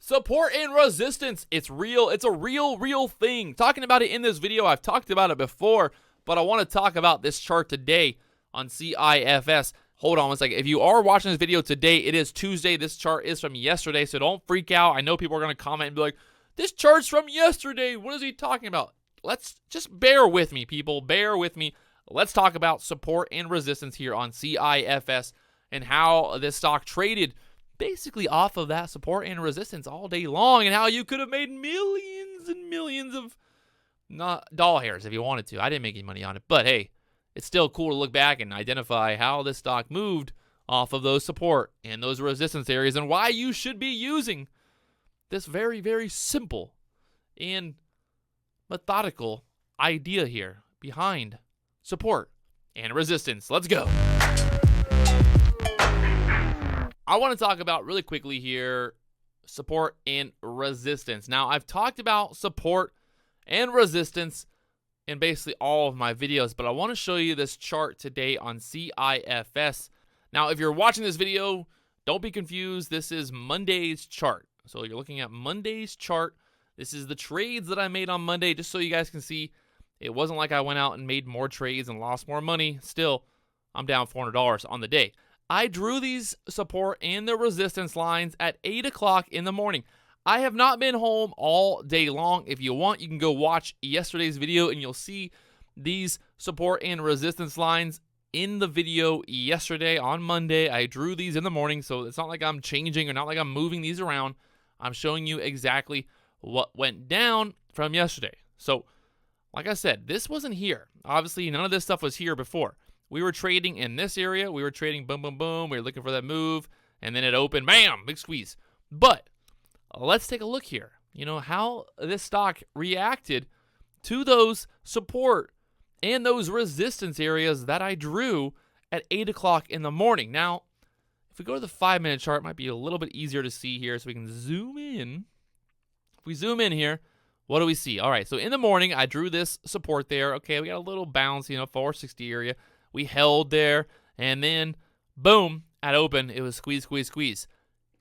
Support and resistance. It's real. It's a real thing. Talking about it in this video. I've talked about it before, but I want to talk about this chart today on CIFS. Hold on one second. If you are watching this video today, it is Tuesday. This chart is from yesterday, so don't freak out. I know people are going to comment and be like, this chart's from yesterday. What is he talking about? Let's just bear with me, people. Bear with me. Let's talk about support and resistance here on CIFS and how this stock traded basically off of that support and resistance all day long, and how you could have made millions and millions of doll hairs if you wanted to. I didn't make any money on it, but hey, it's still cool to look back and identify how this stock moved off of those support and those resistance areas, and why you should be using this very simple and methodical idea here behind support and resistance. Let's go. I want to talk about really quickly here support and resistance. Now, I've talked about support and resistance in basically all of my videos, but I want to show you this chart today on CIFS. Now, if you're watching this video, don't be confused. This is Monday's chart. So you're looking at Monday's chart. This is the trades that I made on Monday, just so you guys can see. It wasn't like I went out and made more trades and lost more money. Still, I'm down $400 on the day. I drew these support and the resistance lines at 8 o'clock in the morning. I have not been home all day long. If you want, you can go watch yesterday's video and you'll see these support and resistance lines in the video yesterday on Monday. I drew these in the morning, so it's not like I'm changing or not like I'm moving these around. I'm showing you exactly what went down from yesterday. So, like I said, this wasn't here. Obviously, none of this stuff was here before. We were trading in this area. We were trading boom. We were looking for that move, and then it opened, bam, big squeeze. But let's take a look here. You know, how this stock reacted to those support and those resistance areas that I drew at 8 o'clock in the morning. Now, if we go to the 5-minute chart, it might be a little bit easier to see here, so we can zoom in. If we zoom in here, what do we see? All right, so in the morning, I drew this support there. Okay, we got a little bounce, 460 area. We held there, and then, boom, at open, it was squeeze.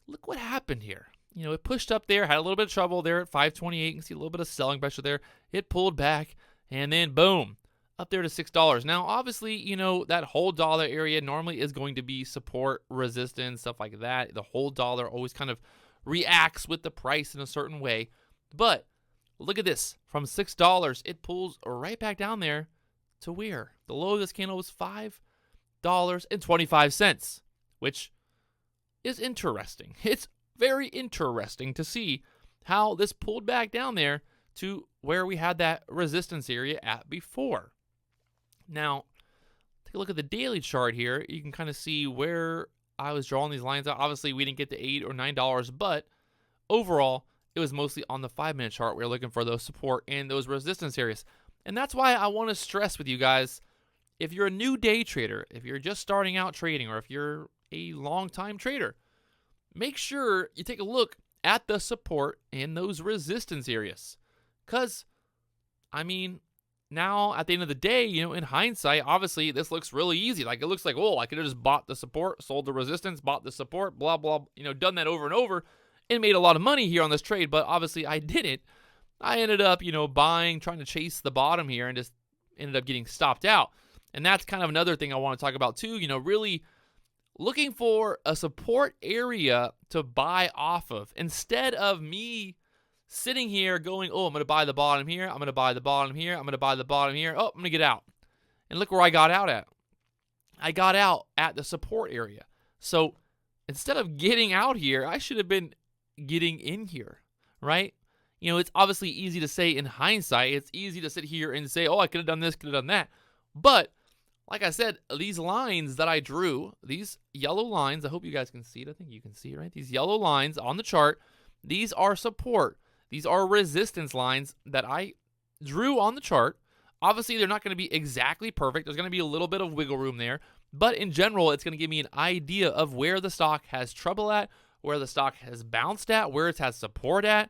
Look what happened here. It pushed up there, had a little bit of trouble there at 528. You can see a little bit of selling pressure there. It pulled back, and then, boom, up there to $6. Now, obviously, that whole dollar area normally is going to be support, resistance, stuff like that. The whole dollar always kind of reacts with the price in a certain way. But look at this. From $6, it pulls right back down there to where? The low of this candle was $5.25, which is interesting. It's very interesting to see how this pulled back down there to where we had that resistance area at before. Now, take a look at the daily chart here. You can kind of see where I was drawing these lines out. Obviously, we didn't get to $8 or $9, but overall, it was mostly on the 5-minute chart. We were looking for those support and those resistance areas. And that's why I want to stress with you guys, if you're a new day trader, if you're just starting out trading, or if you're a long-time trader, make sure you take a look at the support and those resistance areas. Because, now at the end of the day, in hindsight, obviously this looks really easy. Like, it looks like, I could have just bought the support, sold the resistance, bought the support, blah, blah, done that over and over and made a lot of money here on this trade. But obviously I didn't. I ended up, buying, trying to chase the bottom here, and just ended up getting stopped out. And that's kind of another thing I want to talk about too, really looking for a support area to buy off of, instead of me sitting here going, I'm going to buy the bottom here, I'm going to buy the bottom here, I'm going to buy the bottom here, I'm going to get out. And look where I got out at. I got out at the support area. So instead of getting out here, I should have been getting in here, right? It's obviously easy to say in hindsight. It's easy to sit here and say, I could have done this, could have done that. But like I said, these lines that I drew, these yellow lines, I hope you guys can see it. I think you can see it, right? These yellow lines on the chart, these are support. These are resistance lines that I drew on the chart. Obviously, they're not going to be exactly perfect. There's going to be a little bit of wiggle room there. But in general, it's going to give me an idea of where the stock has trouble at, where the stock has bounced at, where it has support at.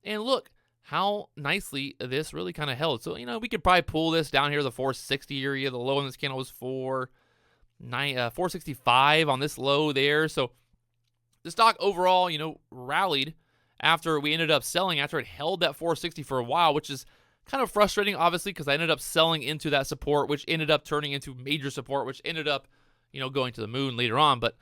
And look how nicely this really kind of held. So, we could probably pull this down here, the 460 area. The low on this candle was 465 on this low there. So the stock overall, rallied after we ended up selling, after it held that 460 for a while, which is kind of frustrating, obviously, because I ended up selling into that support, which ended up turning into major support, which ended up, going to the moon later on. But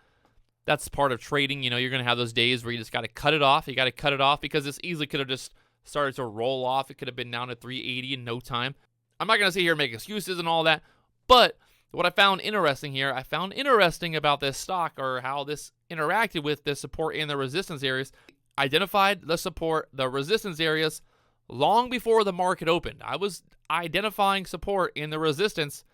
that's part of trading. You're going to have those days where you just got to cut it off. You got to cut it off because this easily could have just started to roll off. It could have been down to 380 in no time. I'm not going to sit here and make excuses and all that, but what I found interesting here, about this stock, or how this interacted with the support and the resistance areas, identified the support, the resistance areas long before the market opened. I was identifying support and the resistance,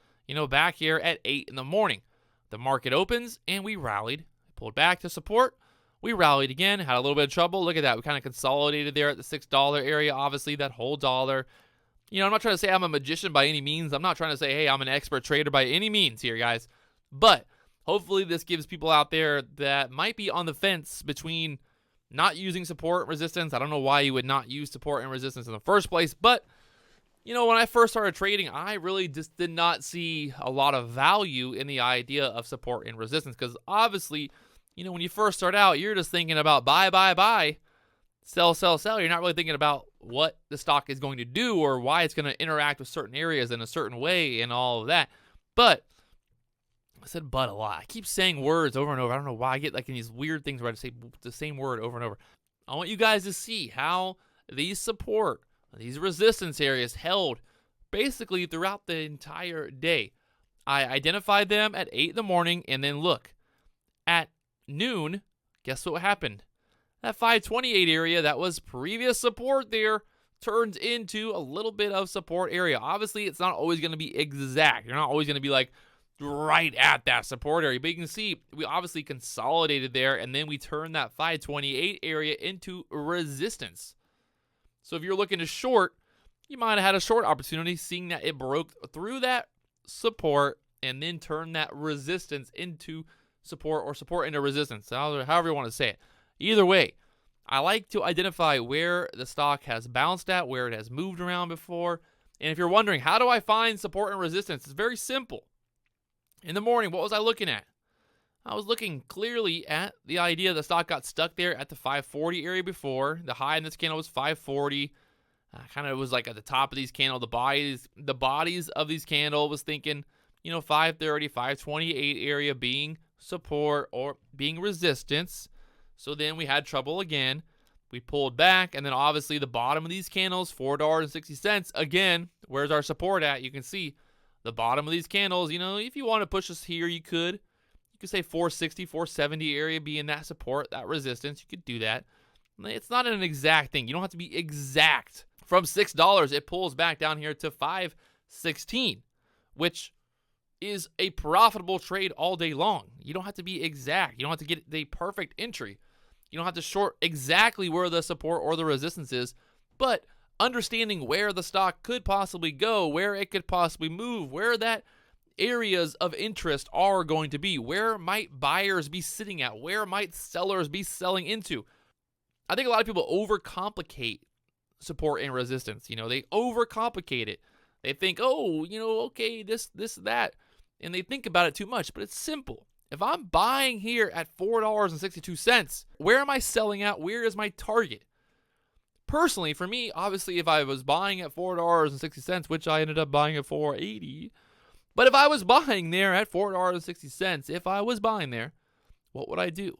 back here at 8 in the morning. The market opens and we rallied, pulled back to support. We rallied again, had a little bit of trouble. Look at that. We kind of consolidated there at the $6 area, obviously, that whole dollar. I'm not trying to say I'm a magician by any means. I'm not trying to say, hey, I'm an expert trader by any means here, guys. But hopefully this gives people out there that might be on the fence between not using support and resistance. I don't know why you would not use support and resistance in the first place. But, when I first started trading, I really just did not see a lot of value in the idea of support and resistance. Because obviously, when you first start out, you're just thinking about buy, buy, buy. Sell, sell, sell. You're not really thinking about what the stock is going to do or why it's going to interact with certain areas in a certain way and all of that. But I said but a lot. I keep saying words over and over. I don't know why I get like in these weird things where I say the same word over and over. I want you guys to see how these support, these resistance areas held basically throughout the entire day. I identified them at 8 in the morning, and then look, at noon, guess what happened? That 528 area that was previous support there turns into a little bit of support area. Obviously, it's not always going to be exact. You're not always going to be like right at that support area. But you can see we obviously consolidated there, and then we turned that 528 area into resistance. So if you're looking to short, you might have had a short opportunity, seeing that it broke through that support and then turned that resistance into support, or support into resistance, however you want to say it. Either way, I like to identify where the stock has bounced at, where it has moved around before. And if you're wondering, how do I find support and resistance? It's very simple. In the morning, what was I looking at? I was looking clearly at the idea the stock got stuck there at the 540 area before. The high in this candle was 540. Kind of was like at the top of these candles. The bodies of these candles was thinking, 530, 528 area being support or being resistance. So then we had trouble again. We pulled back, and then obviously the bottom of these candles, $4.60. Again, where's our support at? You can see the bottom of these candles. If you want to push us here, you could. You could say 460, 470 area being that support, that resistance. You could do that. It's not an exact thing. You don't have to be exact. From $6, it pulls back down here to $5.16, which is a profitable trade all day long. You don't have to be exact. You don't have to get the perfect entry. You don't have to short exactly where the support or the resistance is, but understanding where the stock could possibly go, where it could possibly move, where that areas of interest are going to be, where might buyers be sitting at, where might sellers be selling into. I think a lot of people overcomplicate support and resistance. They overcomplicate it. They think, okay, this, that, and they think about it too much, but it's simple. If I'm buying here at $4.62, where am I selling at? Where is my target? Personally, for me, obviously, if I was buying at $4.60, which I ended up buying at $4.80, but if I was buying there at $4.60, what would I do?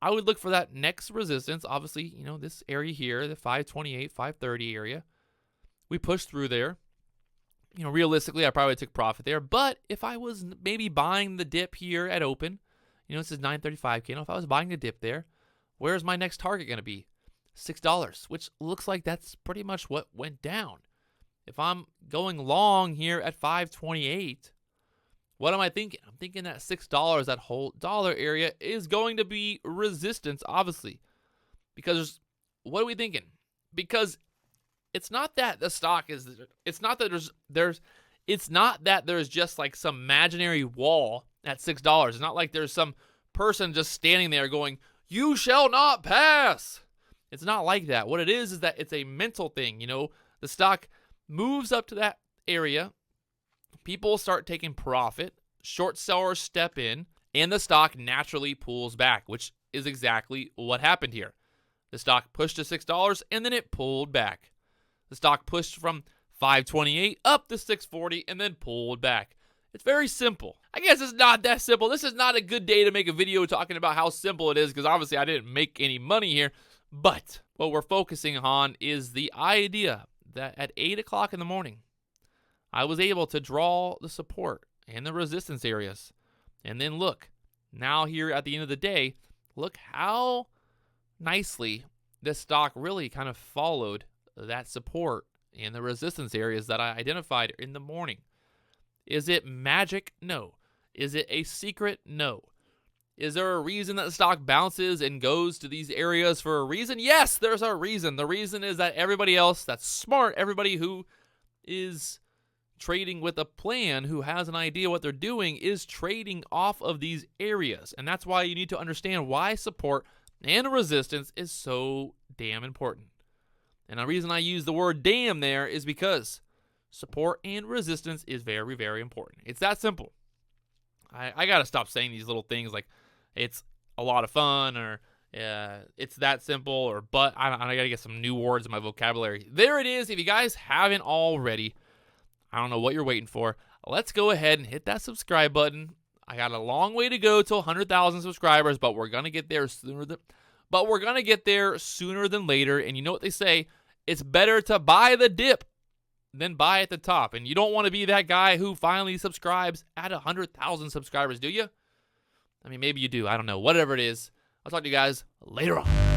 I would look for that next resistance. Obviously, this area here, the 528, 530 area. We pushed through there. Realistically, I probably took profit there. But if I was maybe buying the dip here at open, this is 935 candle. If I was buying the dip there, where's my next target going to be? $6, which looks like that's pretty much what went down. If I'm going long here at 528, what am I thinking? I'm thinking that $6, that whole dollar area, is going to be resistance, obviously. Because what are we thinking? Because it's not that the stock is, it's not that there's just like some imaginary wall at $6. It's not like there's some person just standing there going, "You shall not pass." It's not like that. What it is that it's a mental thing. The stock moves up to that area. People start taking profit. Short sellers step in, and the stock naturally pulls back, which is exactly what happened here. The stock pushed to $6 and then it pulled back. The stock pushed from $5.28 up to $6.40 and then pulled back. It's very simple. I guess it's not that simple. This is not a good day to make a video talking about how simple it is because obviously I didn't make any money here. But what we're focusing on is the idea that at 8 o'clock in the morning, I was able to draw the support and the resistance areas. And then look, now here at the end of the day, look how nicely this stock really kind of followed that support and the resistance areas that I identified in the morning. Is it magic? No. Is it a secret? No. Is there a reason that the stock bounces and goes to these areas for a reason? Yes, there's a reason. The reason is that everybody else that's smart, everybody who is trading with a plan, who has an idea what they're doing, is trading off of these areas. And that's why you need to understand why support and resistance is so damn important. And the reason I use the word damn there is because support and resistance is very, very important. It's that simple. I got to stop saying these little things like it's a lot of fun or it's that simple or but. I got to get some new words in my vocabulary. There it is. If you guys haven't already, I don't know what you're waiting for. Let's go ahead and hit that subscribe button. I got a long way to go to 100,000 subscribers, but we're going to get there sooner than later. And you know what they say? It's better to buy the dip than buy at the top. And you don't want to be that guy who finally subscribes at 100,000 subscribers, do you? I mean, maybe you do. I don't know. Whatever it is. I'll talk to you guys later on.